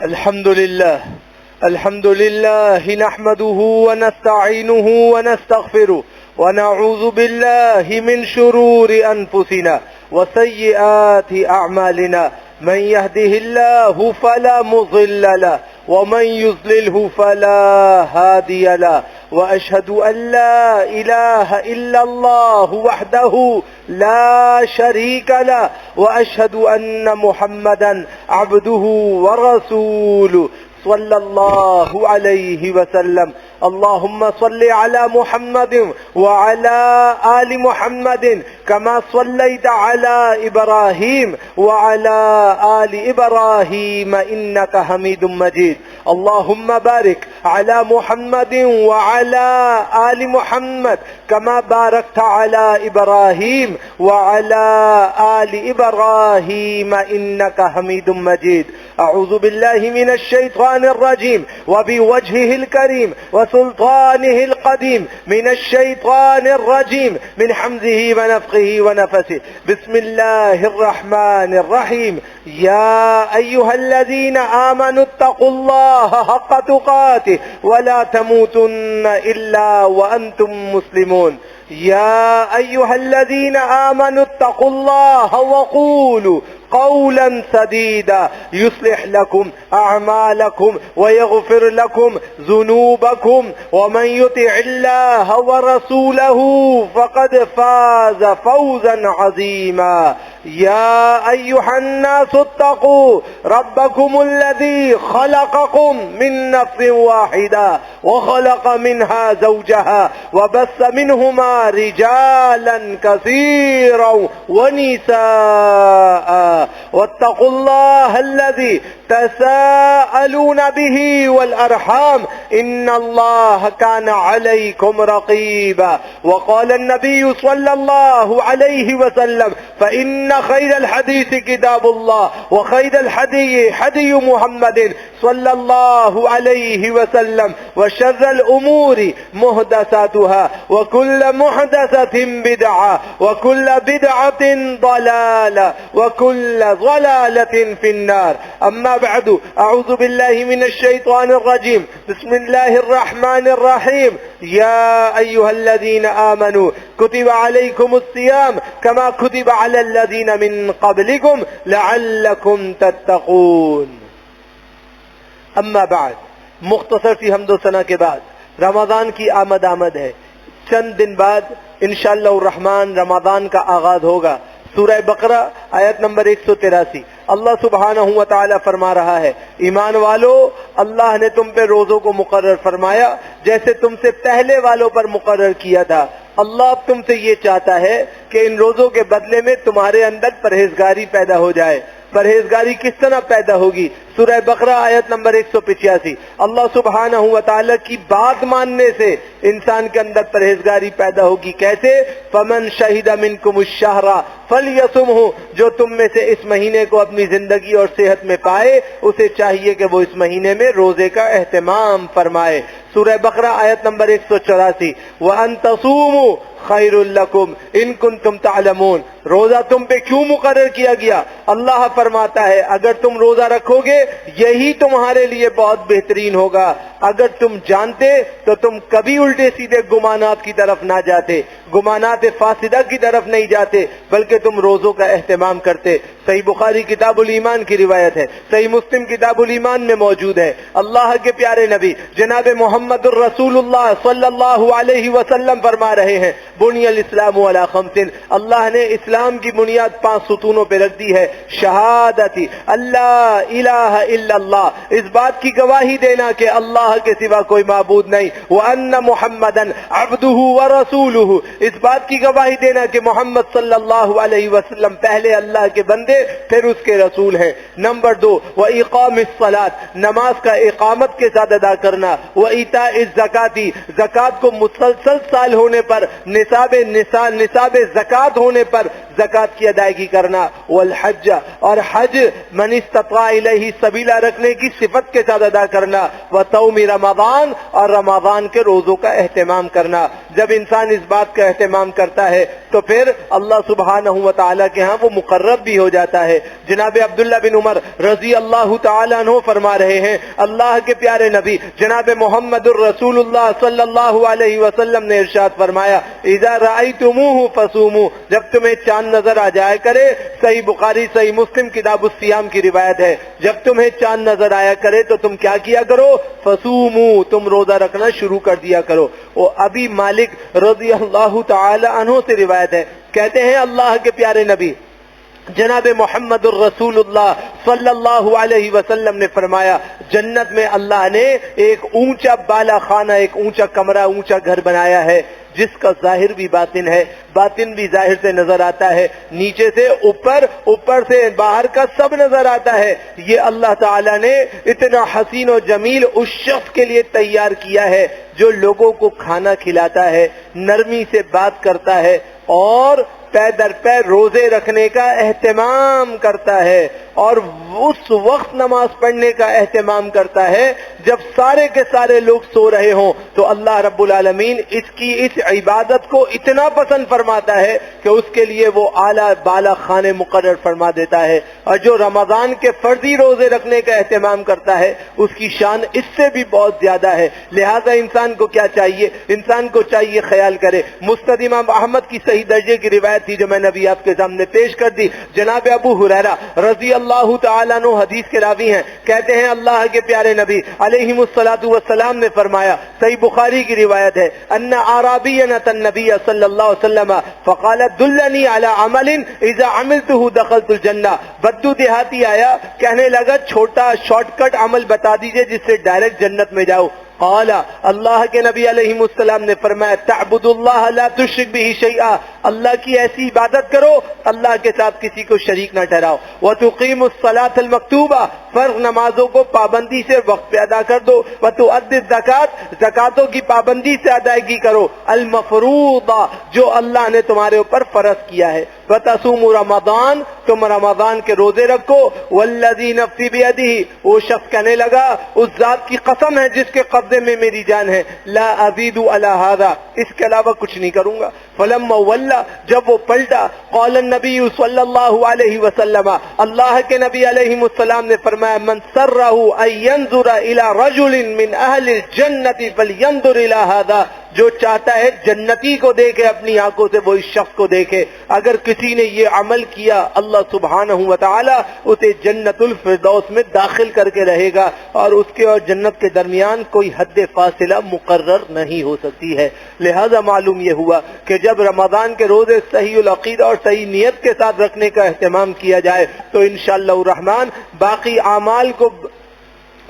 الحمد لله نحمده ونستعينه ونستغفره ونعوذ بالله من شرور أنفسنا وسيئات أعمالنا. من يهده الله فلا مضل له ومن يضلله فلا هادي له. وأشهد أن لا إله إلا الله وحده لا شريك له وأشهد أن محمدا عبده ورسوله صلى الله عليه وسلم. اللهم صل على محمد وعلى آل محمد كما صليت على إبراهيم وعلى آل إبراهيم إنك حميد مجيد. اللهم بارك على محمد وعلى آل محمد كما باركت على إبراهيم وعلى آل إبراهيم إنك حميد مجيد. أعوذ بالله من الشيطان الرجيم وبوجهه الكريم وسلطانه القديم من الشيطان الرجيم من حمزه ونفخه ونفسه. بسم الله الرحمن الرحيم. يا أيها الذين آمنوا اتقوا الله حق تقاته ولا تموتن إلا وأنتم مسلمون. يا أيها الذين آمنوا اتقوا الله وقولوا قولا سديدا يصلح لكم أعمالكم ويغفر لكم ذنوبكم ومن يطع الله ورسوله فقد فاز فوزا عظيما. يا أيها الناس اتقوا ربكم الذي خلقكم من نفس واحدة وخلق منها زوجها وبث منهما رجالا كثيرا ونساء واتقوا الله الذي تساءلون به والأرحام إن الله كان عليكم رقيبا. وقال النبي صلى الله عليه وسلم فإن خير الحديث كتاب الله وخير الحدي حدي محمد صلى الله عليه وسلم وشر الأمور محدثاتها وكل محدثة بدعة وكل بدعة ضلالة وكل ضلالة في النار. أما بعد أعوذ بالله من الشيطان الرجيم. بسم الله الرحمن الرحيم. يا أيها الذين آمنوا كتب عليكم الصيام كما كتب على الذين من قبلكم لعلكم تتقون. اما بعد، مختصر سی حمد و ثنا کے بعد رمضان کی آمد ہے. چند دن بعد انشاءاللہ الرحمن رمضان کا آغاز ہوگا. سورہ بقرہ آیت نمبر 183 اللہ سبحانہ و تعالی فرما رہا ہے، ایمان والو، اللہ نے تم پہ روزوں کو مقرر فرمایا جیسے تم سے پہلے والوں پر مقرر کیا تھا. اللہ تم سے یہ چاہتا ہے کہ ان روزوں کے بدلے میں تمہارے اندر پرہیزگاری پیدا ہو جائے. پرہیزگاری کس طرح پیدا ہوگی؟ سورہ بقرہ آیت نمبر 185 اللہ سبحانہ و تعالی کی بات ماننے سے انسان کے اندر پرہیزگاری پیدا ہوگی. کیسے؟ فمن شہد منکم الشہر فلیصمہ، جو تم میں سے اس مہینے کو اپنی زندگی اور صحت میں پائے اسے چاہیے کہ وہ اس مہینے میں روزے کا اہتمام فرمائے. سورہ بقرہ آیت نمبر 184 وَأَن تَصُومُوا خَيْرٌ لَكُمْ إِن كُنتُمْ تَعْلَمُونَ. روزہ تم پہ کیوں مقرر کیا گیا؟ اللہ فرماتا ہے اگر تم روزہ رکھو گے یہی تمہارے لیے بہت بہترین ہوگا. اگر تم جانتے تو تم کبھی الٹے سیدھے گمانات کی طرف نہ جاتے، گمانات فاسدہ کی طرف نہیں جاتے، بلکہ تم روزوں کا اہتمام کرتے. صحیح بخاری کتاب الایمان کی روایت ہے، صحیح مسلم کتاب الایمان میں موجود ہے. اللہ کے پیارے نبی جناب محمد الرسول اللہ صلی اللہ علیہ وسلم فرما رہے ہیں بنی الاسلام علی خمس. اللہ نے اسلام کی بنیاد 5 ستونوں پہ رکھ دی ہے. شہادت اللہ الہ الا اللہ، اس بات کی گواہی دینا کہ اللہ کے سوا کوئی معبود نہیں. وان محمدا عبدہ ورسولہ، اس بات کی گواہی دینا کہ محمد صلی اللہ علیہ وسلم پہلے اللہ کے بندے پھر اس کے رسول ہیں. نمبر 2 واقام الصلاۃ، نماز کا اقامت کے ساتھ ادا کرنا. وایتاء الزکات، زکات کو مسلسل سال ہونے پر نصاب زکات ہونے پر زکات کی ادائیگی کرنا. والحج، اور حج من استطاع الیہ سبیلا رکھنے کی صفت کے ساتھ ادا کرنا. وصوم رمضان، اور رمضان کے روزوں کا اہتمام کرنا. جب انسان اس بات کا اہتمام کرتا ہے تو پھر اللہ سبحانہ و تعالیٰ کے ہاں وہ مقرب بھی ہو جاتا ہے۔ جناب عبداللہ بن عمر رضی اللہ تعالیٰ عنہ فرما رہے ہیں، اللہ کے پیارے نبی جناب محمد الرسول اللہ صلی اللہ علیہ وسلم نے ارشاد فرمایا، اذا رأیتموہ فصوموا، جب تمہیں چاند نظر آ جائے کرے، صحیح بخاری صحیح مسلم کتاب الصیام کی روایت ہے، جب تمہیں چاند نظر آیا کرے تو تم کیا کیا کرو؟ فصوموا، تم روزہ رکھنا شروع کر دیا کرو۔ وہ ابی مالک رضی اللہ تعالی عنہ سے روایت ہے، کہتے ہیں اللہ کے پیارے نبی جناب محمد الرسول اللہ صلی اللہ علیہ وسلم نے فرمایا، جنت میں اللہ نے ایک اونچا بالا خانہ، ایک اونچا کمرہ، اونچا گھر بنایا ہے، جس کا ظاہر بھی باطن ہے، باطن بھی ظاہر سے نظر آتا ہے، نیچے سے اوپر، اوپر سے باہر کا سب نظر آتا ہے۔ یہ اللہ تعالیٰ نے اتنا حسین و جمیل اس شخص کے لیے تیار کیا ہے جو لوگوں کو کھانا کھلاتا ہے، نرمی سے بات کرتا ہے اور پے در پے روزے رکھنے کا اہتمام کرتا ہے، اور اس وقت نماز پڑھنے کا اہتمام کرتا ہے جب سارے کے سارے لوگ سو رہے ہوں، تو اللہ رب العالمین اس عبادت کو اتنا پسند فرماتا ہے کہ اس کے لیے وہ اعلیٰ بالا خانے مقرر فرما دیتا ہے۔ اور جو رمضان کے فرضی روزے رکھنے کا اہتمام کرتا ہے اس کی شان اس سے بھی بہت زیادہ ہے۔ لہذا انسان کو کیا چاہیے؟ انسان کو چاہیے خیال کرے۔ مسند امام احمد کی صحیح درجے کی روایت تھی جو میں نے ابھی آپ کے سامنے پیش کر دی، جناب ابو ہریرہ رضی اللہ تعالیٰ عنہ حدیث کے راوی ہیں، کہتے ہیں اللہ کے پیارے نبی علیہ الصلوۃ والسلام نے فرمایا، صحیح بخاری کی روایت ہے، ان اعرابیا اتى النبي صلی اللہ علیہ وسلم فقال دلنی علی عمل اذا عملته دخلت الجنہ، بدو دیہاتی آیا، کہنے لگا چھوٹا شارٹ کٹ عمل بتا دیجئے جس سے ڈائریکٹ جنت میں جاؤ۔ قال، اللہ کے نبی علیہ السلام نے فرمایا، تعبد اللہ لا تشرک به شیئا، اللہ کی ایسی عبادت کرو اللہ کے ساتھ کسی کو شریک نہ ٹھہراؤ، وتقیم الصلاۃ المکتوبہ، فرض نمازوں کو پابندی سے وقت پہ ادا کر دو، وتؤدی الزکات، زکاتوں کی پابندی سے ادائیگی کرو، المفروضہ، جو اللہ نے تمہارے اوپر فرض کیا ہے، وتصوم رمضان، تم رمضان کے روزے رکھو، والذی نفسی بیدہ، وہ شخص کہنے لگا اس ذات کی قسم ہے جس کے قبضے میں میری جان ہے، لا ازید علی ھذا، اس کے علاوہ کچھ نہیں کروں گا۔ فلما ولا، جب وہ پلٹا، قال النبی صلی اللہ علیہ وسلم، اللہ کے نبی علیہ السلام نے فرمایا، من سرہ ان ينظر الى رجل من اہل الجنۃ فلینظر الى ھذا، جو چاہتا ہے جنتی کو دیکھے اپنی آنکھوں سے وہ اس شخص کو دیکھے۔ اگر کسی نے یہ عمل کیا اللہ سبحانہ و تعالی اسے جنت الفردوس میں داخل کر کے رہے گا، اور اس کے اور جنت کے درمیان کوئی حد فاصلہ مقرر نہیں ہو سکتی ہے۔ لہذا معلوم یہ ہوا کہ جب رمضان کے روزے صحیح العقیدہ اور صحیح نیت کے ساتھ رکھنے کا اہتمام کیا جائے تو انشاءاللہ الرحمن باقی اعمال کو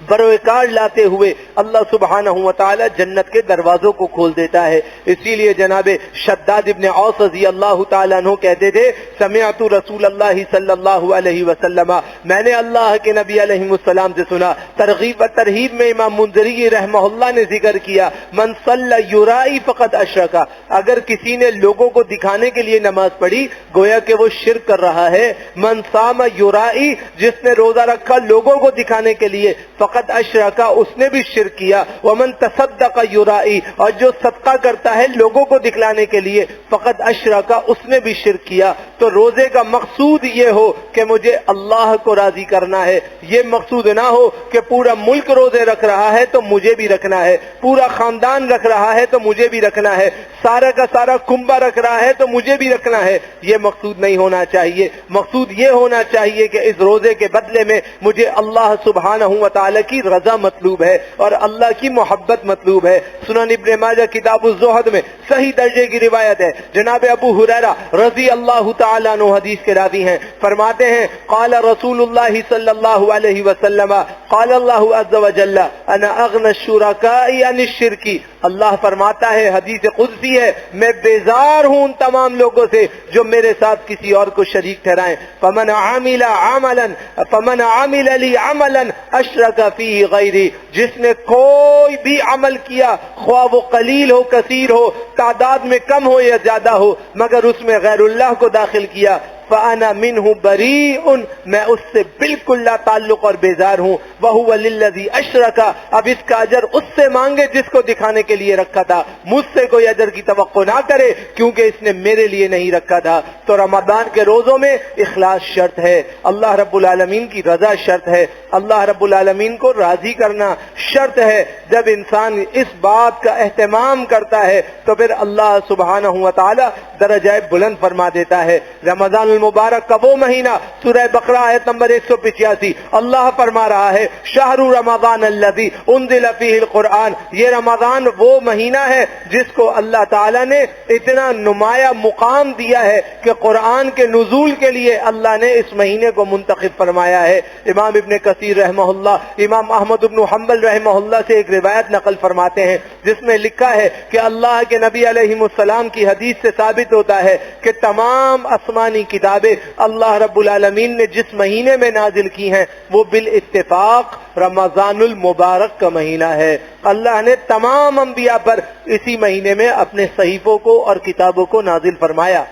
بروکار لاتے ہوئے اللہ سبحانہ و تعالی جنت کے دروازوں کو کھول دیتا ہے۔ اسی لیے جناب شداد ابن اوس رضی اللہ تعالیٰ عنہ کہتے تھے، سمعت رسول اللہ صلی اللہ علیہ وسلم، میں نے اللہ کے نبی علیہ السلام سے سنا، ترغیب و ترہیب میں امام منذری رحمہ اللہ نے ذکر کیا، من صلی یرائی فقد اشرک، اگر کسی نے لوگوں کو دکھانے کے لیے نماز پڑھی گویا کہ وہ شرک کر رہا ہے، من صام یرائی، جس نے روزہ رکھا لوگوں کو دکھانے کے لیے فقد اشرکا، اس نے بھی شرک کیا، ومن تصدق یرائی، اور جو صدقہ کرتا ہے لوگوں کو دکھلانے کے لیے فقد اشرکا، اس نے بھی شرک کیا۔ تو روزے کا مقصود یہ ہو کہ مجھے اللہ کو راضی کرنا ہے، یہ مقصود نہ ہو کہ پورا ملک روزے رکھ رہا ہے تو مجھے بھی رکھنا ہے، پورا خاندان رکھ رہا ہے تو مجھے بھی رکھنا ہے، سارا کا سارا کنبہ رکھ رہا ہے تو مجھے بھی رکھنا ہے، یہ مقصود نہیں ہونا چاہیے۔ مقصود یہ ہونا چاہیے کہ اس روزے کے بدلے میں مجھے اللہ سبحانہ و تعالی کی رضا مطلوب ہے اور اللہ کی محبت مطلوب ہے۔ سنن ابن ماجہ کتاب الزہد میں صحیح درجے کی روایت ہے، جناب ابو ہریرہ رضی اللہ تعالیٰ عنہ حدیث کے راوی ہیں، فرماتے ہیں، قال رسول اللہ صلی اللہ علیہ وسلم، قال اللہ عز وجل، انا اغنى الشرکاء عن الشرک، اللہ فرماتا ہے، حدیث قدسی ہے، میں بیزار ہوں ان تمام لوگوں سے جو میرے ساتھ کسی اور کو شریک ٹھہرائیں، فمن عمل لی عملا اشرک فیہ غیری، جس نے کوئی بھی عمل کیا خواہ وہ قلیل ہو کثیر ہو، تعداد میں کم ہو یا زیادہ ہو، مگر اس میں غیر اللہ کو داخل کیا، فَأَنَا مِنْهُ بَرِيءٌ، میں اس سے بالکل لا تعلق اور بیزار ہوں. وَهُوَ لِلَّذِي أَشْرَكَ، اب اس کا اجر اس سے مانگے جس کو دکھانے کے لیے رکھا تھا، مجھ سے کوئی اجر کی توقع نہ کرے کیونکہ اس نے میرے لیے نہیں رکھا تھا. تو رمضان کے روزوں میں اخلاص شرط ہے، اللہ رب العالمین کی رضا شرط ہے، اللہ رب العالمین کو راضی کرنا شرط ہے. جب انسان اس بات کا اہتمام کرتا ہے تو پھر اللہ سبحانہ و تعالی درجہ بلند فرما دیتا ہے. رمضان المبارک کا وہ مہینہ، سورہ بقرہ آیت نمبر 185، اللہ فرما رہا ہے شہر رمضان الذی انزل فیہ القرآن، یہ رمضان وہ مہینہ ہے جس کو اللہ تعالی نے اتنا نمایاں مقام دیا ہے کہ قرآن کے نزول کے لیے اللہ نے اس مہینے کو منتخب فرمایا ہے. امام ابن کثیر رحمہ اللہ امام احمد بن حنبل رحمہ اللہ سے ایک روایت نقل فرماتے ہیں جس میں لکھا ہے کہ اللہ کے نبی علیہ السلام کی حدیث سے ثابت ہوتا ہے کہ تمام آسمانی کتابیں اللہ رب العالمین نے جس مہینے میں نازل کی ہیں وہ بالاتفاق رمضان المبارک کا مہینہ ہے. اللہ نے تمام انبیاء پر اسی مہینے میں اپنے صحیفوں کو اور کتابوں کو نازل فرمایا.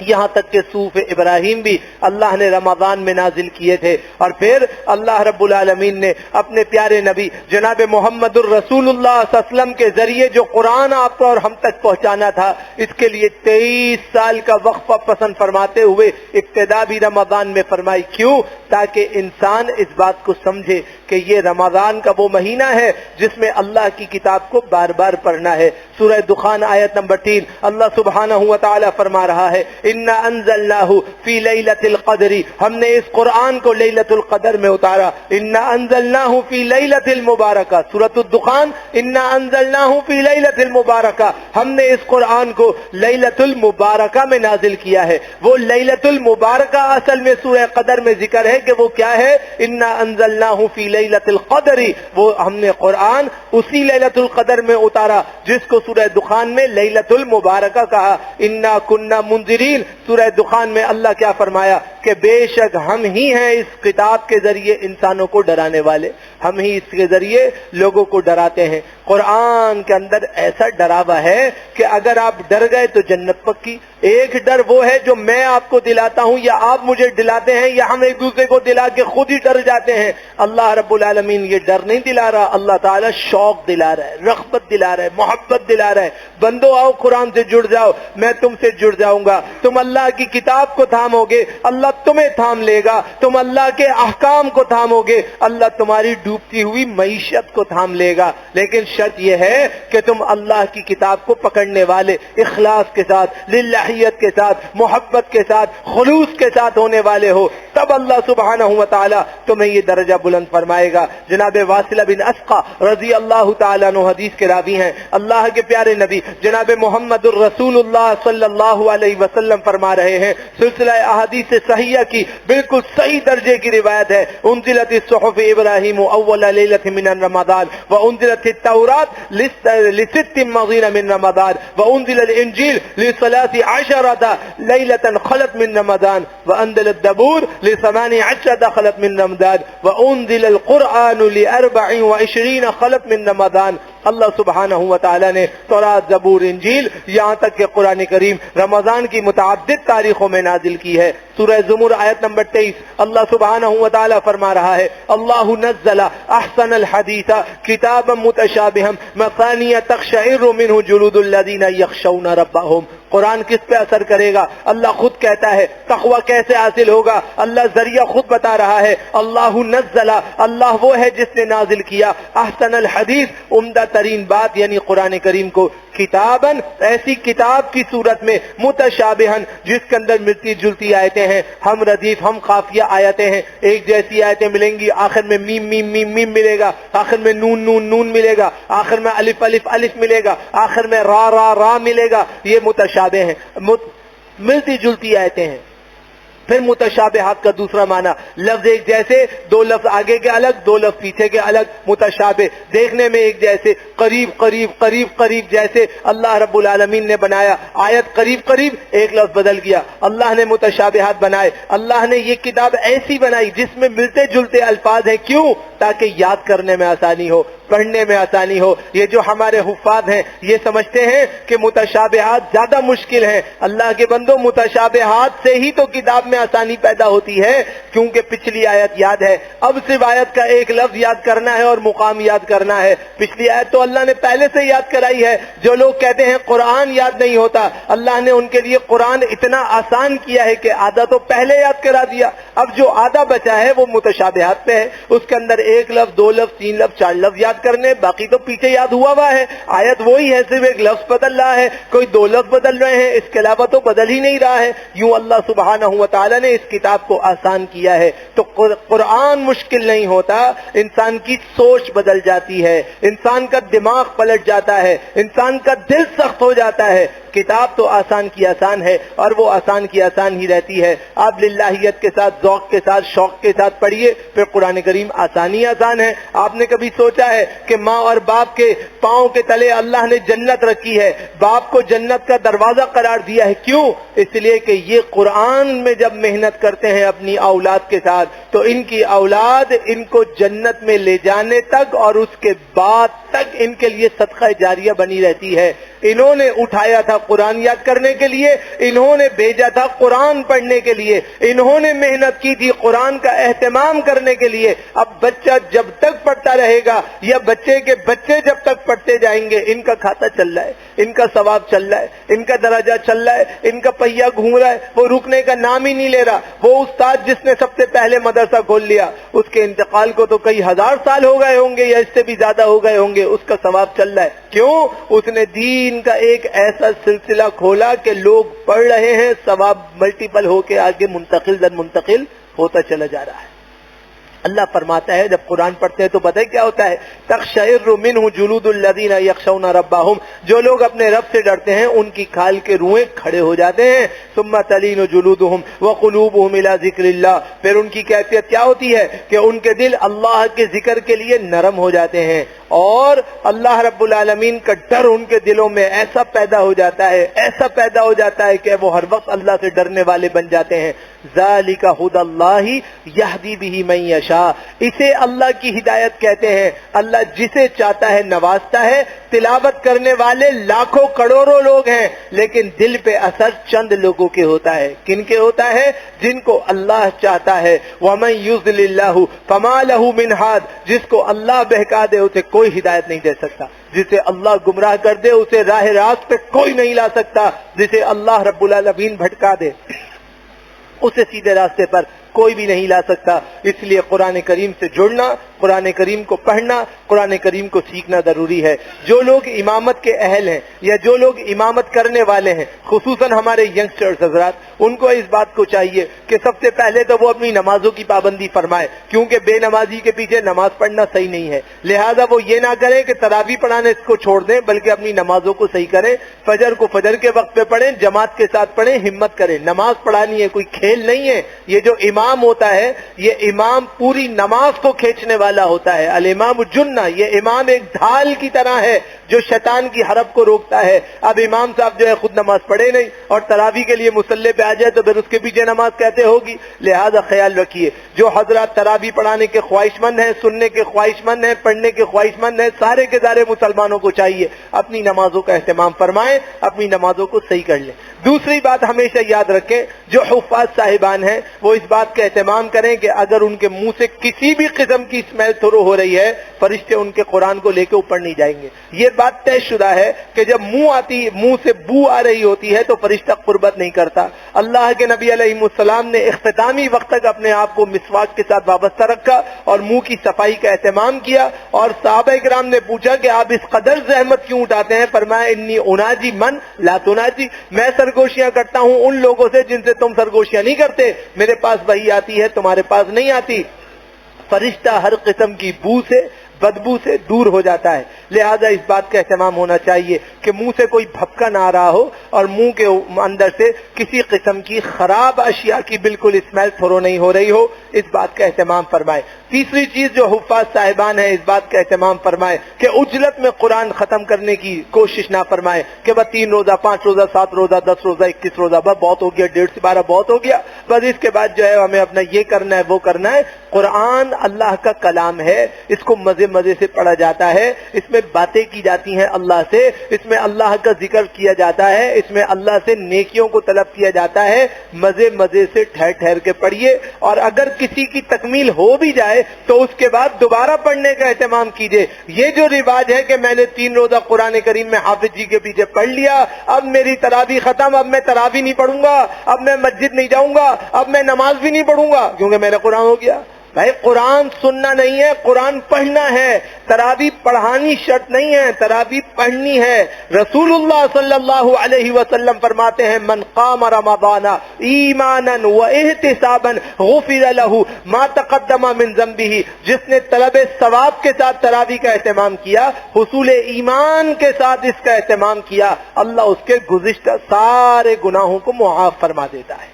یہاں تک کہ صحف ابراہیم بھی اللہ نے رمضان میں نازل کیے تھے. اور پھر اللہ رب العالمین نے اپنے پیارے نبی جناب محمد الرسول اللہ صلی اللہ علیہ وسلم کے ذریعے جو قرآن آپ کو اور ہم تک پہنچانا تھا، اس کے لیے 23 سال کا وقفہ پسند فرماتے ہوئے ابتدا بھی رمضان میں فرمائی. کیوں؟ تاکہ انسان اس بات کو سمجھے کہ یہ رمضان کا وہ مہینہ ہے جس میں اللہ کی کتاب کو بار بار پڑھنا ہے. سورہ دخان آیت نمبر 3 اللہ سبحانہ و تعالی فرما رہا ہے انا انزلناہ فی لیلۃ القدر، ہم نے اس قرآن کو لیلۃ القدر میں اتارا. انا انزلناہ فی لیلۃ المبارکہ، سورۃ الدخان انا انزلناہ فی لیلۃ المبارکہ، ہم نے اس قرآن کو لیلۃ المبارکہ میں نازل کیا ہے. وہ لیلۃ المبارکہ اصل میں سورہ قدر میں ذکر ہے کہ وہ کیا ہے، انا انزلناہ فی لیلۃ القدر، وہ ہم نے قرآن اسی لیلۃ القدر میں اتارا جس کو سورہ دخان میں لیلۃ المبارکہ کہا. انا کننا منذرین، سورہ دخان میں اللہ کیا فرمایا کہ بے شک ہم ہی ہیں اس کتاب کے ذریعے انسانوں کو ڈرانے والے، ہم ہی اس کے ذریعے لوگوں کو ڈراتے ہیں. قرآن کے اندر ایسا ڈراوا ہے کہ اگر آپ ڈر گئے تو جنت پکی. ایک ڈر وہ ہے جو میں آپ کو دلاتا ہوں یا آپ مجھے دلاتے ہیں یا ہم ایک دوسرے کو دلا کے خود ہی ڈر جاتے ہیں. اللہ رب العالمین یہ ڈر نہیں دلا رہا، اللہ تعالیٰ شوق دلا رہا ہے، رغبت دلا رہا ہے، محبت دلا رہا ہے. بندو آؤ قرآن سے جڑ جاؤ، میں تم سے جڑ جاؤں گا. تم اللہ کی کتاب کو تھامو گے، اللہ تمہیں تھام لے گا. تم اللہ کے احکام کو تھامو گے، اللہ تمہاری ڈوبتی ہوئی معیشت کو تھام لے گا. لیکن شرط یہ ہے کہ تم اللہ کی کتاب کو پکڑنے والے اخلاص کے ساتھ، للہیت کے ساتھ، محبت کے ساتھ، خلوص کے ساتھ ہونے والے ہو، تب اللہ سبحانہ و تعالی تمہیں یہ درجہ بلند فرمائے گا. جناب واصلہ بن اسقا رضی اللہ تعالیٰ عنہ حدیث کے راوی ہیں. اللہ کے پیارے نبی جناب محمد الرسول اللہ صلی اللہ علیہ وسلم فرما رہے ہیں، سلسلہ احادیث صحیحہ کی بالکل صحیح درجے کی روایت ہے، انزلت الصحف ابراہیم اول لیلۃ من رمضان وانزلت التوراۃ لست مضین من رمضان وانزل الانجیل لثلاث عشرۃ لیلۃ خلت من رمضان وانزل الزبور ل18 خلت من رمضان وانزل القرآن ل24 خلت من رمضان. اللہ سبحانہ و تعالیٰ نے تورات، زبور، انجیل یہاں تک کہ قرآن کریم رمضان کی متعدد تاریخوں میں نازل کی ہے. سورہ زمر آیت نمبر 23 اللہ سبحانہ و تعالیٰ فرما رہا ہے اللہ نزل احسن الحدیث کتابا متشابہا مثانیہ تقشعر منہ جلود الذین یخشون ربہم. قرآن کس پہ اثر کرے گا؟ اللہ خود کہتا ہے. تقوی کیسے حاصل ہوگا؟ اللہ ذریعہ خود بتا رہا ہے. اللہ نزل، اللہ وہ ہے جس نے نازل کیا احسن الحدیث، عمدہ ترین بات یعنی قرآن کریم کو، کتاباً ایسی کتاب کی صورت میں، متشابہن جس کے اندر ملتی جلتی آیتیں ہیں، ہم ردیف ہم قافیہ آیتیں ہیں، ایک جیسی آیتیں ملیں گی، آخر میں میم میم میم میم ملے گا، آخر میں نون نون نون ملے گا، آخر میں الف الف الف ملے گا، آخر میں را را را ملے گا. یہ متشابہ ہیں، ملتی جلتی آیتیں ہیں. پھر متشابہات کا دوسرا معنی لفظ ایک جیسے، دو لفظ آگے کے الگ، دو لفظ پیچھے کے الگ. متشابہ دیکھنے میں ایک جیسے، قریب قریب قریب قریب جیسے اللہ رب العالمین نے بنایا. آیت قریب قریب، ایک لفظ بدل گیا. اللہ نے متشابہات بنائے. اللہ نے یہ کتاب ایسی بنائی جس میں ملتے جلتے الفاظ ہیں. کیوں؟ تاکہ یاد کرنے میں آسانی ہو، پڑھنے میں آسانی ہو۔ یہ جو ہمارے حفاظ ہیں یہ سمجھتے ہیں کہ متشابہات زیادہ مشکل ہیں۔ اللہ کے بندو، متشابہات سے ہی تو کتاب میں آسانی پیدا ہوتی ہے، کیونکہ پچھلی آیت یاد ہے، اب صرف آیت کا ایک لفظ یاد کرنا ہے اور مقام یاد کرنا ہے۔ پچھلی آیت تو اللہ نے پہلے سے یاد کرائی ہے۔ جو لوگ کہتے ہیں قرآن یاد نہیں ہوتا، اللہ نے ان کے لیے قرآن اتنا آسان کیا ہے کہ آدھا تو پہلے یاد کرا دیا، اب جو آدھا بچا ہے وہ متشابہات پہ ہے، اس کے اندر ایک لفظ، دو لفظ، تین لفظ، چار لفظ یاد کرنے، باقی تو پیچھے یاد ہوا ہے۔ آیت وہی ہے، صرف ایک لفظ بدل رہا ہے، کوئی دو لفظ بدل رہے ہیں، اس کے علاوہ تو بدل ہی نہیں رہا ہے۔ یوں اللہ سبحانہ و تعالی نے اس کتاب کو آسان کیا ہے۔ تو قرآن مشکل نہیں ہوتا، انسان کی سوچ بدل جاتی ہے، انسان کا دماغ پلٹ جاتا ہے، انسان کا دل سخت ہو جاتا ہے۔ کتاب تو آسان کی آسان ہے اور وہ آسان کی آسان ہی رہتی ہے۔ آپ للہیت کے ساتھ، ذوق کے ساتھ، شوق کے ساتھ پڑھیے، پھر قرآن کریم آسانی آسان ہے۔ آپ نے کبھی سوچا ہے کہ ماں اور باپ کے پاؤں کے تلے اللہ نے جنت رکھی ہے، باپ کو جنت کا دروازہ قرار دیا ہے؟ کیوں؟ اس لیے کہ یہ قرآن میں جب محنت کرتے ہیں اپنی اولاد کے ساتھ تو ان کی اولاد ان کو جنت میں لے جانے تک اور اس کے بعد تک ان کے لیے صدقہ جاریہ بنی رہتی ہے۔ انہوں نے اٹھایا تھا قرآن یاد کرنے کے لیے، انہوں نے بھیجا تھا قرآن پڑھنے کے لیے، انہوں نے محنت کی تھی قرآن کا اہتمام کرنے کے لیے۔ اب بچہ جب تک پڑھتا رہے گا یا بچے کے بچے جب تک پڑھتے جائیں گے، ان کا کھاتا چل رہا ہے، ان کا ثواب چل رہا ہے، ان کا درجہ چل رہا ہے، ان کا پہیہ گھوم رہا ہے، وہ رکنے کا نام ہی نہیں لے رہا۔ وہ استاد جس نے سب سے پہلے مدرسہ کھول لیا، اس کے انتقال کو تو کئی ہزار سال ہو گئے ہوں گے یا اس سے بھی زیادہ ہو گئے ہوں گے، اس کا ثواب چل رہا ہے۔ کیوں؟ اس نے دین کا ایک ایسا سلسلہ کھولا کہ لوگ پڑھ رہے ہیں، ثواب ملٹیپل ہو کے آگے منتقل در منتقل ہوتا چلا جا رہا ہے۔ اللہ فرماتا ہے جب قرآن پڑھتے ہیں تو پتہ ہے کیا ہوتا ہے؟ تقشعر منہ جلود الذین یخشون ربہم، جو لوگ اپنے رب سے ڈرتے ہیں ان کی کھال کے روئیں کھڑے ہو جاتے ہیں۔ ثم تلین جلودہم وقلوبہم الی ذکر اللہ، پھر ان کی کیفیت کیا ہوتی ہے کہ ان کے دل اللہ کے ذکر کے لیے نرم ہو جاتے ہیں اور اللہ رب العالمین کا ڈر ان کے دلوں میں ایسا پیدا ہو جاتا ہے، ایسا پیدا ہو جاتا ہے کہ وہ ہر وقت اللہ سے ڈرنے والے بن جاتے ہیں۔ ذالک ھدی اللہ یہدی بہ من یشاء، اسے اللہ کی ہدایت کہتے ہیں۔ اللہ جسے چاہتا ہے نوازتا ہے۔ تلاوت کرنے والے لاکھوں کروڑوں لوگ ہیں لیکن دل پہ اثر چند لوگوں کے ہوتا ہے۔ کن کے ہوتا ہے؟ جن کو اللہ چاہتا ہے۔ ومن یضلل اللہ فما لہ من ہاد، جس کو اللہ بہکا دے اسے کوئی ہدایت نہیں دے سکتا، جسے اللہ گمراہ کر دے اسے راہ راست پہ کوئی نہیں لا سکتا، جسے اللہ رب العالمین بھٹکا دے اسے سیدھے راستے پر کوئی بھی نہیں لا سکتا۔ اس لیے قرآن کریم سے جڑنا، قرآن کریم کو پڑھنا، قرآن کریم کو سیکھنا ضروری ہے۔ جو لوگ امامت کے اہل ہیں یا جو لوگ امامت کرنے والے ہیں، خصوصاً ہمارے ینگسٹرز حضرات، ان کو اس بات کو چاہیے کہ سب سے پہلے تو وہ اپنی نمازوں کی پابندی فرمائے، کیونکہ بے نمازی کے پیچھے نماز پڑھنا صحیح نہیں ہے۔ لہٰذا وہ یہ نہ کریں کہ تراویح پڑھانا اس کو چھوڑ دیں، بلکہ اپنی نمازوں کو صحیح کریں۔ فجر کو فجر کے وقت پہ پڑھیں، جماعت کے ساتھ پڑھیں، ہمت کریں۔ نماز پڑھانی ہے، کوئی کھیل نہیں ہے۔ یہ جو امام ہوتا ہے یہ امام پوری نماز کو کھینچنے والا ہوتا ہے۔ الامام جنہ، یہ امام ایک ڈھال کی طرح ہے جو شیطان کی حرب کو روکتا ہے۔ اب امام صاحب جو ہے خود نماز پڑھے نہیں اور تراویح کے لیے مصلی پہ آ جائے تو پھر اس کے پیچھے نماز کہتے ہوگی۔ لہذا خیال رکھیے، جو حضرات تراویح پڑھانے کے خواہش مند ہیں، سننے کے خواہش مند ہیں، پڑھنے کے خواہش مند ہیں، سارے کے سارے مسلمانوں کو چاہیے اپنی نمازوں کا اہتمام فرمائیں، اپنی نمازوں کو صحیح کر لیں۔ دوسری بات ہمیشہ یاد رکھیں، جو حفاظ صاحبان ہیں وہ اس بات کا اہتمام کریں کہ اگر ان کے منہ سے کسی بھی قسم کی اسمیل تھرو ہو رہی ہے، فرشتے ان کے قرآن کو لے کے اوپر نہیں جائیں گے۔ یہ بات طے شدہ ہے کہ جب منہ سے بو آ رہی ہوتی ہے تو فرشتہ قربت نہیں کرتا۔ اللہ کے نبی علیہ السلام نے اختتامی وقت تک اپنے آپ کو مسواک کے ساتھ وابستہ رکھا اور منہ کی صفائی کا اہتمام کیا، اور صحابہ کرام نے پوچھا کہ آپ اس قدر زحمت کیوں اٹھاتے ہیں؟ فرمایا انی اناجی من لا تناجی، میں سرگوشیاں کرتا ہوں ان لوگوں سے جن سے تم سرگوشیاں نہیں کرتے۔ میرے پاس وحی آتی ہے، تمہارے پاس نہیں آتی۔ فرشتہ ہر قسم کی بو سے بدبو سے دور ہو جاتا ہے. لہذا اس بات کا اہتمام ہونا چاہیے کہ منہ سے کوئی بھپکا نہ آ رہا ہو اور منہ کے اندر سے کسی قسم کی خراب اشیاء کی بالکل اسمیل تھرو نہیں ہو رہی ہو. اس بات کا اہتمام فرمائے. تیسری چیز جو حفاظ صاحبان ہیں اس بات کا اہتمام فرمائے کہ عجلت میں قرآن ختم کرنے کی کوشش نہ فرمائے کہ بس 3 روزہ 5 روزہ 7 روزہ 10 روزہ 21 روزہ بس بہت ہو گیا، 1.5 سے 12 بہت ہو گیا، بس اس کے بعد جو ہے ہمیں اپنا یہ کرنا ہے وہ کرنا ہے. قرآن اللہ کا کلام ہے، اس کو مزے مزے سے پڑھا جاتا ہے، اس میں باتیں کی جاتی ہیں اللہ سے، اس میں اللہ کا ذکر کیا جاتا ہے، اس میں اللہ سے نیکیوں کو طلب کیا جاتا ہے. مزے مزے سے ٹھہر ٹھہر کے پڑھیے، اور اگر کسی کی تکمیل ہو بھی جائے تو اس کے بعد دوبارہ پڑھنے کا اہتمام کیجیے. یہ جو رواج ہے کہ میں نے 3 روزہ قرآن کریم میں حافظ جی کے پیچھے پڑھ لیا، اب میری تراویح ختم، اب میں تراویح نہیں پڑھوں گا، اب میں مسجد نہیں جاؤں گا، اب میں نماز بھی نہیں پڑھوں گا کیونکہ میرا قرآن ہو گیا. بھائی قرآن سننا نہیں ہے، قرآن پڑھنا ہے. تراویح پڑھانی شرط نہیں ہے، تراویح پڑھنی ہے. رسول اللہ صلی اللہ علیہ وسلم فرماتے ہیں من قام رمضان ایمانا واحتسابا غفر له ما تقدم من ذنبه. جس نے طلب ثواب کے ساتھ تراویح کا اہتمام کیا، حصول ایمان کے ساتھ اس کا اہتمام کیا، اللہ اس کے گزشتہ سارے گناہوں کو معاف فرما دیتا ہے.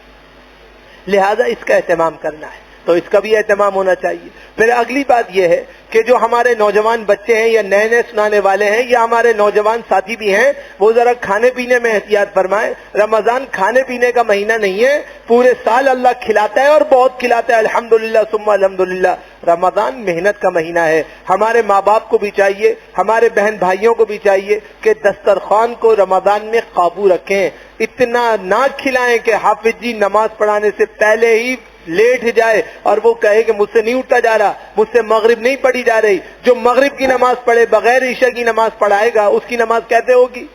لہذا اس کا اہتمام کرنا ہے، تو اس کا بھی اہتمام ہونا چاہیے. پھر اگلی بات یہ ہے کہ جو ہمارے نوجوان بچے ہیں یا نئے نئے سنانے والے ہیں یا ہمارے نوجوان ساتھی بھی ہیں، وہ ذرا کھانے پینے میں احتیاط فرمائیں. رمضان کھانے پینے کا مہینہ نہیں ہے، پورے سال اللہ کھلاتا ہے اور بہت کھلاتا ہے، الحمدللہ ثم الحمدللہ. رمضان محنت کا مہینہ ہے. ہمارے ماں باپ کو بھی چاہیے، ہمارے بہن بھائیوں کو بھی چاہیے کہ دسترخوان کو رمضان میں قابو رکھیں. اتنا نہ کھلائیں کہ حافظ جی نماز پڑھانے سے پہلے ہی لیٹ جائے اور وہ کہے کہ مجھ سے نہیں اٹھا جا رہا، مجھ سے مغرب نہیں پڑھی جا رہی. جو مغرب کی نماز پڑھے بغیر عشاء کی نماز پڑھائے گا اس کی نماز کیسے ہوگی؟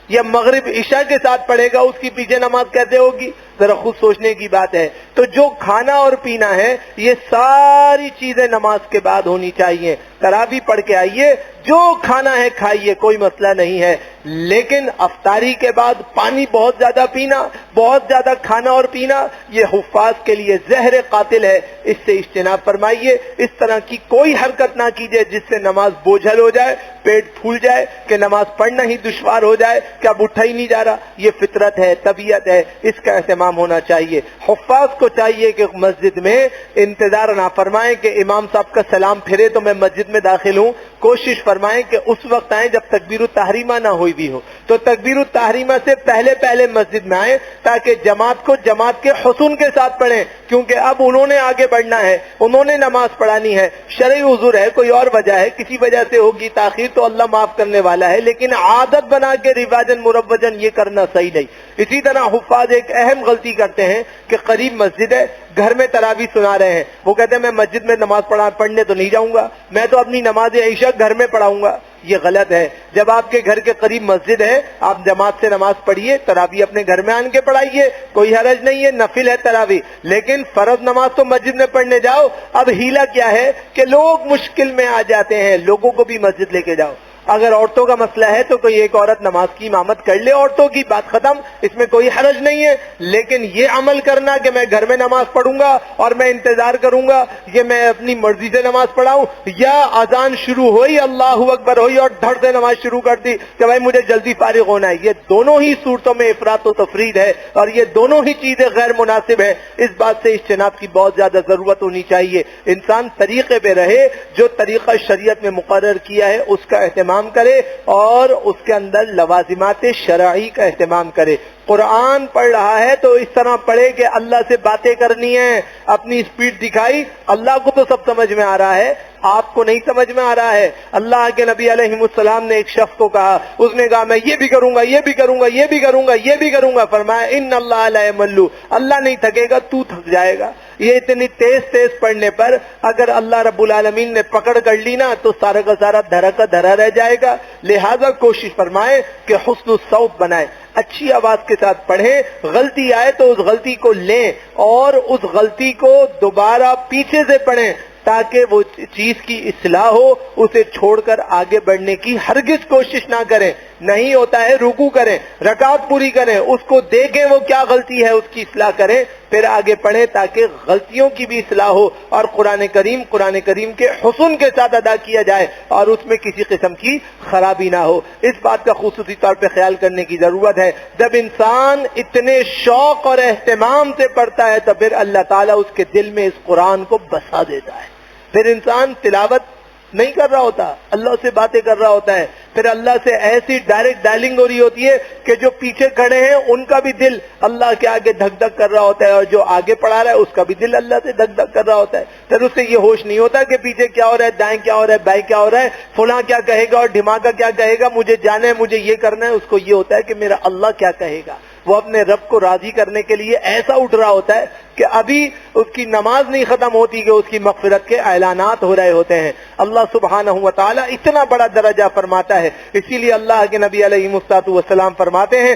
یا مغرب عشاء کے ساتھ پڑھے گا اس کی پیچھے نماز کیسے ہوگی؟ ذرا خود سوچنے کی بات ہے. تو جو کھانا اور پینا ہے یہ ساری چیزیں نماز کے بعد ہونی چاہیے. تراویح پڑھ کے آئیے، جو کھانا ہے کھائیے، کوئی مسئلہ نہیں ہے، لیکن افطاری کے بعد پانی بہت زیادہ پینا، بہت زیادہ کھانا اور پینا یہ حفاظ کے لیے زہر قاتل ہے. اس سے اجتناب فرمائیے. اس طرح کی کوئی حرکت نہ کیجیے جس سے نماز بوجھل ہو جائے، پیٹ پھول جائے کہ نماز پڑھنا ہی دشوار ہو جائے کہ اب اٹھا ہی نہیں جا رہا. یہ فطرت ہے، طبیعت ہے، اس کا اہتمام ہونا چاہیے. حفاظ کو چاہیے کہ مسجد میں انتظار نہ فرمائیں کہ امام صاحب کا سلام پھرے تو میں مسجد میں داخل ہوں. کوشش فرمائیں کہ اس وقت آئیں جب تکبیر التحریمہ نہ ہوئی بھی ہو، تو تکبیر التحریمہ سے پہلے پہلے مسجد میں آئیں تاکہ جماعت کو جماعت کے حسن کے ساتھ پڑھیں. کیونکہ اب انہوں نے آگے بڑھنا ہے، انہوں نے نماز پڑھانی ہے. شرعی عذر ہے، کوئی اور وجہ ہے، کسی وجہ سے ہوگی تاخیر تو اللہ معاف کرنے والا ہے، لیکن عادت بنا کے رواجن مروجن یہ کرنا صحیح نہیں. اسی طرح حفاظ ایک اہم غلطی کرتے ہیں کہ قریب مسجد ہے، گھر میں تراویح سنا رہے ہیں، وہ کہتے ہیں میں مسجد میں نماز پڑھنے تو نہیں جاؤں گا، میں تو اپنی نماز عشاء گھر میں پڑھاؤں گا. یہ غلط ہے. جب آپ کے گھر کے قریب مسجد ہے آپ جماعت سے نماز پڑھیے، تراویح اپنے گھر میں آن کے پڑھائیے، کوئی حرج نہیں ہے، نفل ہے تراویح. لیکن فرض نماز تو مسجد میں پڑھنے جاؤ. اب ہیلا کیا ہے کہ لوگ مشکل میں آ جاتے ہیں، لوگوں کو بھی مسجد لے کے جاؤ. اگر عورتوں کا مسئلہ ہے تو کوئی ایک عورت نماز کی امامت کر لے، عورتوں کی بات ختم، اس میں کوئی حرج نہیں ہے. لیکن یہ عمل کرنا کہ میں گھر میں نماز پڑھوں گا اور میں انتظار کروں گا کہ میں اپنی مرضی سے نماز پڑھاؤں، یا اذان شروع ہوئی اللہ اکبر ہوئی اور دھڑ سے نماز شروع کر دی کہ بھائی مجھے جلدی فارغ ہونا ہے، یہ دونوں ہی صورتوں میں افراط و تفرید ہے اور یہ دونوں ہی چیزیں غیر مناسب ہیں. اس بات سے اجتناب کی بہت زیادہ ضرورت ہونی چاہیے. انسان طریقے پہ رہے، جو طریقہ شریعت میں مقرر کیا ہے اس کا اہتمام کرے اور اس کے اندر لوازمات شرعی کا اہتمام کرے. قرآن پڑھ رہا ہے تو اس طرح پڑھے کہ اللہ سے باتیں کرنی ہیں، اپنی سپیڈ دکھائی. اللہ کو تو سب سمجھ میں آ رہا ہے، آپ کو نہیں سمجھ میں آ رہا ہے. اللہ کے نبی علیہ السلام نے ایک شخص کو کہا، اس نے کہا میں یہ بھی کروں گا، یہ بھی کروں گا، یہ بھی کروں گا، یہ بھی کروں گا. فرمایا ان اللہ لا یمل، اللہ نہیں تھکے گا، تو تھک جائے گا. یہ اتنی تیز تیز پڑھنے پر اگر اللہ رب العالمین نے پکڑ کر لی نا تو سارا کا سارا دھرا کا دھرا رہ جائے گا. لہذا کوشش فرمائیں کہ حسن الصوت بنائیں، اچھی آواز کے ساتھ پڑھیں. غلطی آئے تو اس غلطی کو لیں اور اس غلطی کو دوبارہ پیچھے سے پڑھیں تاکہ وہ چیز کی اصلاح ہو. اسے چھوڑ کر آگے بڑھنے کی ہرگز کوشش نہ کریں. نہیں ہوتا ہے رکوع کریں، رکعت پوری کریں، اس کو دیکھیں وہ کیا غلطی ہے، اس کی اصلاح کریں، پھر آگے پڑھیں تاکہ غلطیوں کی بھی اصلاح ہو اور قرآن کریم کے حسن کے ساتھ ادا کیا جائے اور اس میں کسی قسم کی خرابی نہ ہو۔ اس بات کا خصوصی طور پہ خیال کرنے کی ضرورت ہے، جب انسان اتنے شوق اور اہتمام سے پڑھتا ہے تو پھر اللہ تعالیٰ اس کے دل میں اس قرآن کو بسا دیتا ہے۔ پھر انسان تلاوت نہیں کر رہا ہوتا، اللہ سے باتیں کر رہا ہوتا ہے، پھر اللہ سے ایسی ڈائریکٹ ڈائلنگ ہو رہی ہوتی ہے کہ جو پیچھے کھڑے ہیں ان کا بھی دل اللہ کے آگے دھک دھک کر رہا ہوتا ہے، اور جو آگے پڑھا رہا ہے اس کا بھی دل اللہ سے دھک دھک کر رہا ہوتا ہے۔ پھر اس سے یہ ہوش نہیں ہوتا کہ پیچھے کیا ہو رہا ہے، دائیں کیا ہو رہا ہے، بائیں کیا ہو رہا ہے، فلاں کیا کہے گا اور ڈھماکہ کیا کہے گا، مجھے جانا ہے، مجھے یہ کرنا ہے۔ اس کو یہ ہوتا ہے کہ میرا اللہ کیا کہے گا۔ وہ اپنے رب کو راضی کرنے کے لیے ایسا اٹھ رہا ہوتا ہے کہ ابھی اس کی نماز نہیں ختم ہوتی کہ اس کی مغفرت کے اعلانات ہو رہے ہوتے ہیں۔ اللہ سبحانہ و تعالی اتنا بڑا درجہ فرماتا ہے، اسی لیے اللہ کے نبی علیہ الصلوۃ والسلام فرماتے ہیں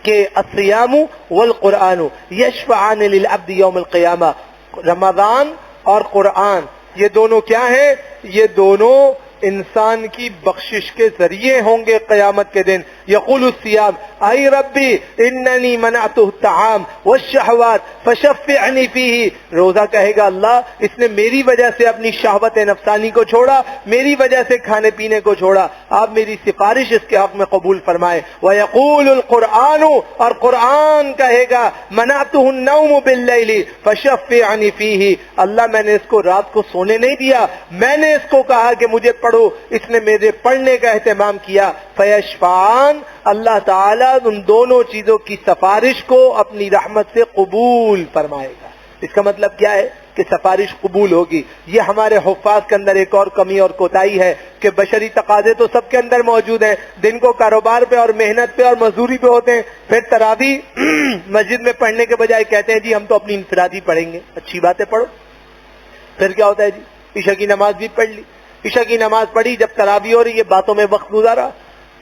کہ الصیام والقرآن یشفعان للعبد یوم القیامہ، رمضان اور قرآن یہ دونوں کیا ہیں؟ یہ دونوں انسان کی بخشش کے ذریعے ہوں گے قیامت کے دن۔ یقول الصیام اے ربی اننی منعتہ الطعام والشہوات فشفعنی فیہ، روزہ کہے گا اللہ اس نے میری وجہ سے اپنی شہوت نفسانی کو چھوڑا، میری وجہ سے کھانے پینے کو چھوڑا، آپ میری سفارش اس کے حق میں قبول فرمائے۔ ویقول القرآن، اور قرآن کہے گا منعتہ النوم باللیل فشفعنی فیہ، اللہ میں نے اس کو رات کو سونے نہیں دیا، میں نے اس کو کہا کہ مجھے پڑھو، اس نے میرے پڑھنے کا اہتمام کیا۔ فیشفعان، اللہ تعالیٰ ان دونوں چیزوں کی سفارش کو اپنی رحمت سے قبول فرمائے گا۔ اس کا مطلب کیا ہے کہ سفارش قبول ہوگی۔ یہ ہمارے حفاظ کے اندر ایک اور کمی اور کوتاہی ہے کہ بشری تقاضے تو سب کے اندر موجود ہیں، دن کو کاروبار پہ اور محنت پہ اور مزدوری پہ ہوتے ہیں، پھر تراویح مسجد میں پڑھنے کے بجائے کہتے ہیں جی ہم تو اپنی انفرادی پڑھیں گے۔ اچھی بات ہے، پڑھو۔ پھر کیا ہوتا ہے جی عشاء کی نماز بھی پڑھ لی، عشاء کی نماز پڑھی، جب تراویح ہو رہی ہے باتوں میں وقت گزارا،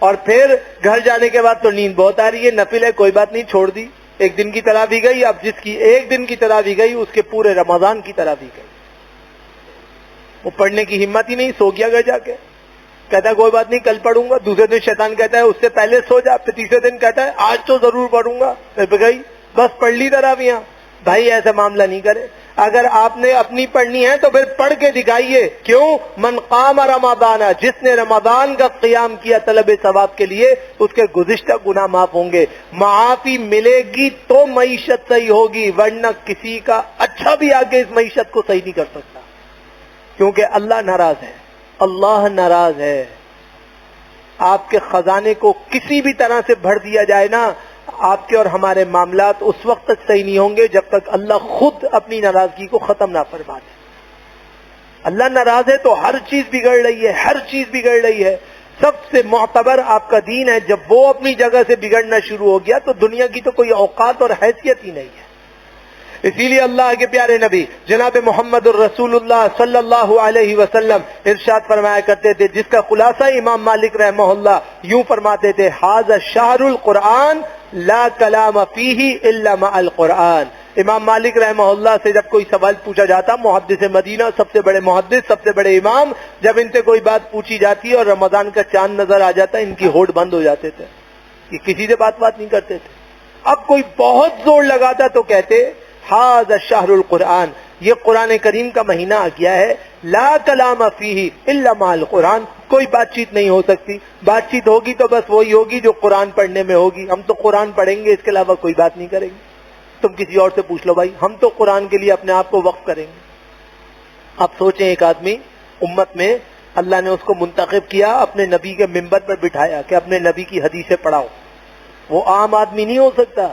اور پھر گھر جانے کے بعد تو نیند بہت آ رہی ہے، نفل ہے کوئی بات نہیں چھوڑ دی، ایک دن کی تراویح گئی، اب جس کی ایک دن کی تراویح گئی اس کے پورے رمضان کی تراویح گئی۔ وہ پڑھنے کی ہمت ہی نہیں، سو گیا گھر جا کے، کہتا ہے کوئی بات نہیں کل پڑھوں گا، دوسرے دن شیطان کہتا ہے اس سے پہلے سو جا، پھر تیسرے دن کہتا ہے آج تو ضرور پڑھوں گا، پھر گئی بس پڑھ لی تراویحاں۔ بھائی ایسا معاملہ نہیں کرے، اگر آپ نے اپنی پڑھنی ہے تو پھر پڑھ کے دکھائیے۔ کیوں؟ من قام رمضان، جس نے رمضان کا قیام کیا طلب ثواب کے لیے، اس کے گزشتہ گناہ معاف ہوں گے۔ معافی ملے گی تو معیشت صحیح ہوگی، ورنہ کسی کا اچھا بھی آگے اس معیشت کو صحیح نہیں کر سکتا، کیونکہ اللہ ناراض ہے، اللہ ناراض ہے۔ آپ کے خزانے کو کسی بھی طرح سے بھر دیا جائے نا، آپ کے اور ہمارے معاملات اس وقت تک صحیح نہیں ہوں گے جب تک اللہ خود اپنی ناراضگی کو ختم نہ فرما دے۔ اللہ ناراض ہے تو ہر چیز بگڑ رہی ہے، ہر چیز بگڑ رہی ہے۔ سب سے معتبر آپ کا دین ہے، جب وہ اپنی جگہ سے بگڑنا شروع ہو گیا تو دنیا کی تو کوئی اوقات اور حیثیت ہی نہیں ہے۔ اسی لیے اللہ کے پیارے نبی جناب محمد الرسول اللہ صلی اللہ علیہ وسلم ارشاد فرمایا کرتے تھے، جس کا خلاصہ امام مالک رحمہ اللہ یوں فرماتے تھے، ھذا شہر القرآن لا کلام فیہ الا مع القرآن۔ امام مالک رحمہ اللہ سے جب کوئی سوال پوچھا جاتا، محدث مدینہ، سب سے بڑے محدث، سب سے بڑے امام، جب ان سے کوئی بات پوچھی جاتی اور رمضان کا چاند نظر آ جاتا ان کی ہونٹ بند ہو جاتے تھے، یہ کسی سے بات نہیں کرتے تھے۔ اب کوئی بہت زور لگاتا تو کہتے ھذا شہر القرآن، یہ قرآن کریم کا مہینہ آ گیا ہے، لا کلام فیہ الا مع القرآن، کوئی بات چیت نہیں ہو سکتی، بات چیت ہوگی تو بس وہی ہوگی جو قرآن پڑھنے میں ہوگی، ہم تو قرآن پڑھیں گے اس کے علاوہ کوئی بات نہیں کریں گے۔ تم کسی اور سے پوچھ لو بھائی، ہم تو قرآن کے لیے اپنے آپ کو وقف کریں گے۔ اب سوچیں، ایک آدمی امت میں اللہ نے اس کو منتخب کیا، اپنے نبی کے منبر پر بٹھایا کہ اپنے نبی کی حدیثیں پڑھاؤ، وہ عام آدمی نہیں ہو سکتا۔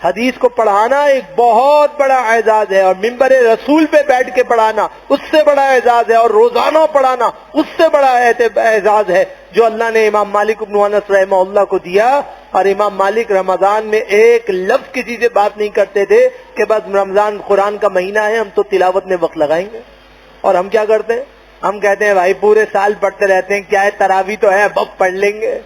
حدیث کو پڑھانا ایک بہت بڑا اعزاز ہے، اور منبر رسول پہ بیٹھ کے پڑھانا اس سے بڑا اعزاز ہے، اور روزانہ پڑھانا اس سے بڑا اعزاز ہے جو اللہ نے امام مالک بن انس رحمہ اللہ کو دیا۔ اور امام مالک رمضان میں ایک لفظ کسی سے بات نہیں کرتے تھے کہ بس رمضان قرآن کا مہینہ ہے ہم تو تلاوت میں وقت لگائیں گے۔ اور ہم کیا کرتے ہیں؟ ہم کہتے ہیں بھائی پورے سال پڑھتے رہتے ہیں، کیا ہے تراویح تو ہے اب پڑھ لیں گے۔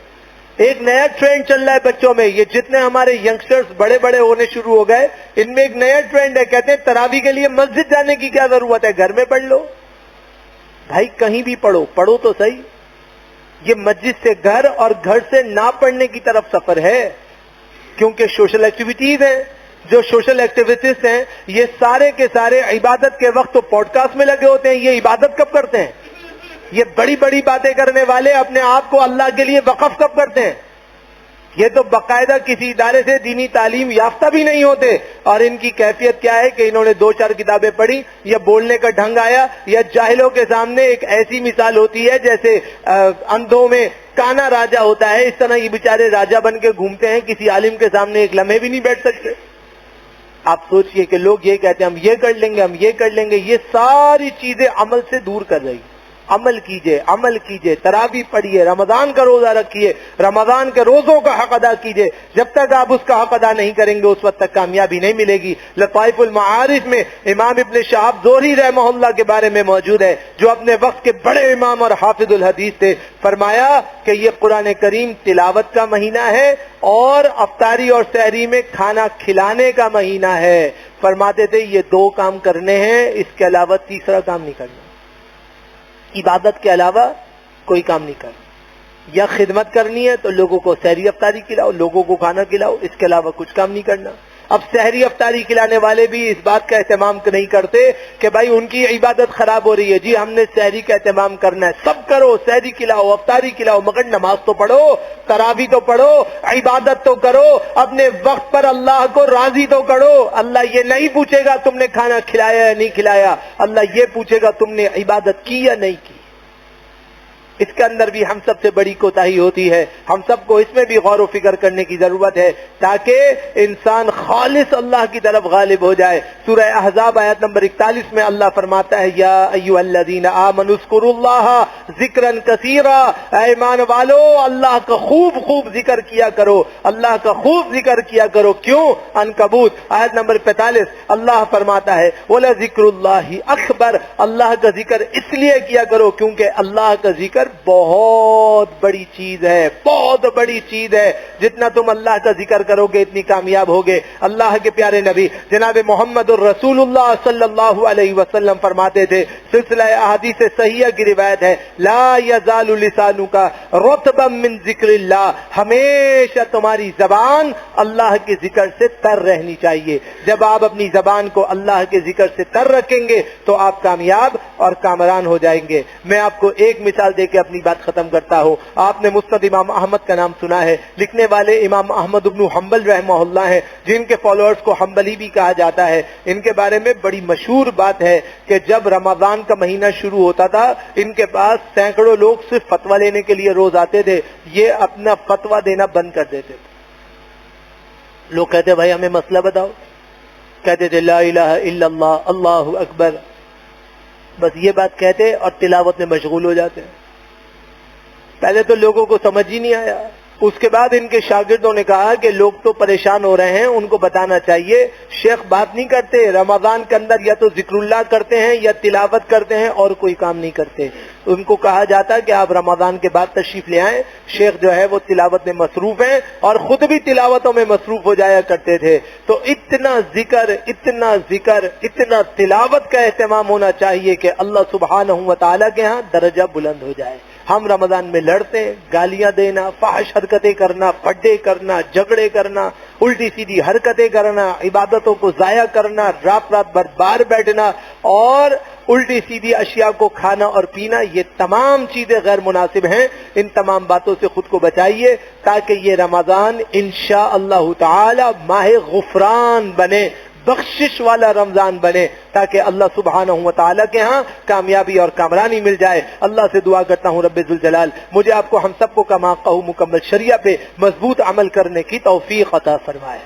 ایک نیا ٹرینڈ چل رہا ہے بچوں میں، یہ جتنے ہمارے ینگسٹرز بڑے بڑے ہونے شروع ہو گئے، ان میں ایک نیا ٹرینڈ ہے، کہتے ہیں تراویح کے لیے مسجد جانے کی کیا ضرورت ہے، گھر میں پڑھ لو۔ بھائی کہیں بھی پڑھو، پڑھو تو صحیح۔ یہ مسجد سے گھر اور گھر سے نہ پڑھنے کی طرف سفر ہے، کیونکہ سوشل ایکٹیویٹیز ہیں. جو سوشل ایکٹیویٹیز ہیں یہ سارے کے سارے عبادت کے وقت تو پوڈ کاسٹ میں لگے ہوتے ہیں. یہ عبادت کب کرتے ہیں؟ یہ بڑی بڑی باتیں کرنے والے اپنے آپ کو اللہ کے لیے وقف کب کرتے ہیں؟ یہ تو باقاعدہ کسی ادارے سے دینی تعلیم یافتہ بھی نہیں ہوتے. اور ان کی کیفیت کیا ہے کہ انہوں نے 2-4 کتابیں پڑھی، یا بولنے کا ڈھنگ آیا، یا جاہلوں کے سامنے ایک ایسی مثال ہوتی ہے جیسے اندھوں میں کانا راجا ہوتا ہے، اس طرح یہ بیچارے راجا بن کے گھومتے ہیں، کسی عالم کے سامنے ایک لمحے بھی نہیں بیٹھ سکتے. آپ سوچئے کہ لوگ یہ کہتے ہیں ہم یہ کر لیں گے، ہم یہ کر لیں گے. یہ ساری چیزیں عمل سے دور کر رہی. عمل کیجئے، عمل کیجئے، تراویح پڑھیے، رمضان کا روزہ رکھیے، رمضان کے روزوں کا حق ادا کیجئے. جب تک آپ اس کا حق ادا نہیں کریں گے اس وقت تک کامیابی نہیں ملے گی. لطائف المعارف میں امام ابن شہاب زہری رحمہ اللہ کے بارے میں موجود ہے، جو اپنے وقت کے بڑے امام اور حافظ الحدیث تھے. فرمایا کہ یہ قرآن کریم تلاوت کا مہینہ ہے اور افطاری اور سحری میں کھانا کھلانے کا مہینہ ہے. فرماتے تھے یہ 2 کام کرنے ہیں، اس کے علاوہ تیسرا کام نہیں کرنا. عبادت کے علاوہ کوئی کام نہیں کرنا. یا خدمت کرنی ہے تو لوگوں کو سحری افطاری کھلاؤ، لوگوں کو کھانا کھلاؤ، اس کے علاوہ کچھ کام نہیں کرنا. اب سحری افطاری کھلانے والے بھی اس بات کا اہتمام نہیں کرتے کہ بھائی ان کی عبادت خراب ہو رہی ہے، جی ہم نے سحری کا اہتمام کرنا ہے. سب کرو، سحری کھلاؤ، افطاری کھلاؤ، مگر نماز تو پڑھو، تراویح تو پڑھو، عبادت تو کرو، اپنے وقت پر اللہ کو راضی تو کرو. اللہ یہ نہیں پوچھے گا تم نے کھانا کھلایا یا نہیں کھلایا، اللہ یہ پوچھے گا تم نے عبادت کی یا نہیں کی. اس کے اندر بھی ہم سب سے بڑی کوتاہی ہوتی ہے. ہم سب کو اس میں بھی غور و فکر کرنے کی ضرورت ہے تاکہ انسان خالص اللہ کی طرف غالب ہو جائے. سورہ احزاب آیت نمبر 41 میں اللہ فرماتا ہے یا ایھا الذین آمنوا اذکروا اللہ ذکرا کثیرا، اے ایمان والو اللہ کا خوب خوب ذکر کیا کرو، اللہ کا خوب ذکر کیا کرو. کیوں؟ عنکبوت آیت نمبر 45 اللہ فرماتا ہے وَلَذِکْرُ اللَّهِ اکبر، اللہ کا ذکر اس لیے کیا کرو کیونکہ اللہ کا ذکر بہت بڑی چیز ہے، بہت بڑی چیز ہے. جتنا تم اللہ کا ذکر کرو گے اتنی کامیاب ہوگے. اللہ کے پیارے نبی جناب محمد الرسول اللہ صلی اللہ علیہ وسلم فرماتے تھے، سلسلہ احادیث صحیحہ کی روایت ہے، لا یزال لسانک رطبا من ذکر اللہ، ہمیشہ تمہاری زبان اللہ کے ذکر سے تر رہنی چاہیے. جب آپ اپنی زبان کو اللہ کے ذکر سے تر رکھیں گے تو آپ کامیاب اور کامران ہو جائیں گے. میں آپ کو ایک مثال دے کے اپنی بات ختم کرتا ہوں. آپ نے مسند امام احمد کا نام سنا ہے. لکھنے والے امام احمد بن حنبل رحمہ اللہ ہیں، جن کے فالوورز کو حنبلی بھی کہا جاتا ہے. ان کے بارے میں بڑی مشہور بات ہے کہ جب رمضان کا مہینہ شروع ہوتا تھا ان کے پاس سینکڑوں لوگ صرف فتویٰ لینے کے لیے روز آتے تھے. یہ اپنا فتویٰ دینا بند کر دیتے تھے. لوگ کہتے بھائی ہمیں مسئلہ بتاؤ، کہتے تھے لا الہ الا اللہ، اللہ اکبر، بس یہ بات کہتے اور تلاوت میں مشغول ہو جاتے. پہلے تو لوگوں کو سمجھ ہی نہیں آیا. اس کے بعد ان کے شاگردوں نے کہا کہ لوگ تو پریشان ہو رہے ہیں، ان کو بتانا چاہیے شیخ بات نہیں کرتے رمضان کے اندر، یا تو ذکر اللہ کرتے ہیں یا تلاوت کرتے ہیں اور کوئی کام نہیں کرتے. ان کو کہا جاتا کہ آپ رمضان کے بعد تشریف لے آئیں. شیخ جو ہے وہ تلاوت میں مصروف ہیں اور خود بھی تلاوتوں میں مصروف ہو جایا کرتے تھے. تو اتنا ذکر، اتنا ذکر، اتنا تلاوت کا اہتمام ہونا چاہیے کہ اللہ سبحانہ و تعالیٰ کے ہاں درجہ بلند ہو جائے. ہم رمضان میں لڑتے ہیں، گالیاں دینا، فحش حرکتیں کرنا، پڈے کرنا، جھگڑے کرنا، الٹی سیدھی حرکتیں کرنا، عبادتوں کو ضائع کرنا، رات رات بھر باہر بیٹھنا اور الٹی سیدھی اشیاء کو کھانا اور پینا، یہ تمام چیزیں غیر مناسب ہیں. ان تمام باتوں سے خود کو بچائیے تاکہ یہ رمضان انشاءاللہ تعالی ماہ غفران بنے، بخشش والا رمضان بنے، تاکہ اللہ سبحانہ و تعالیٰ کے ہاں کامیابی اور کامرانی مل جائے. اللہ سے دعا کرتا ہوں رب ذوالجلال مجھے آپ کو ہم سب کو کما قہو مکمل شریعہ پہ مضبوط عمل کرنے کی توفیق عطا فرمائے.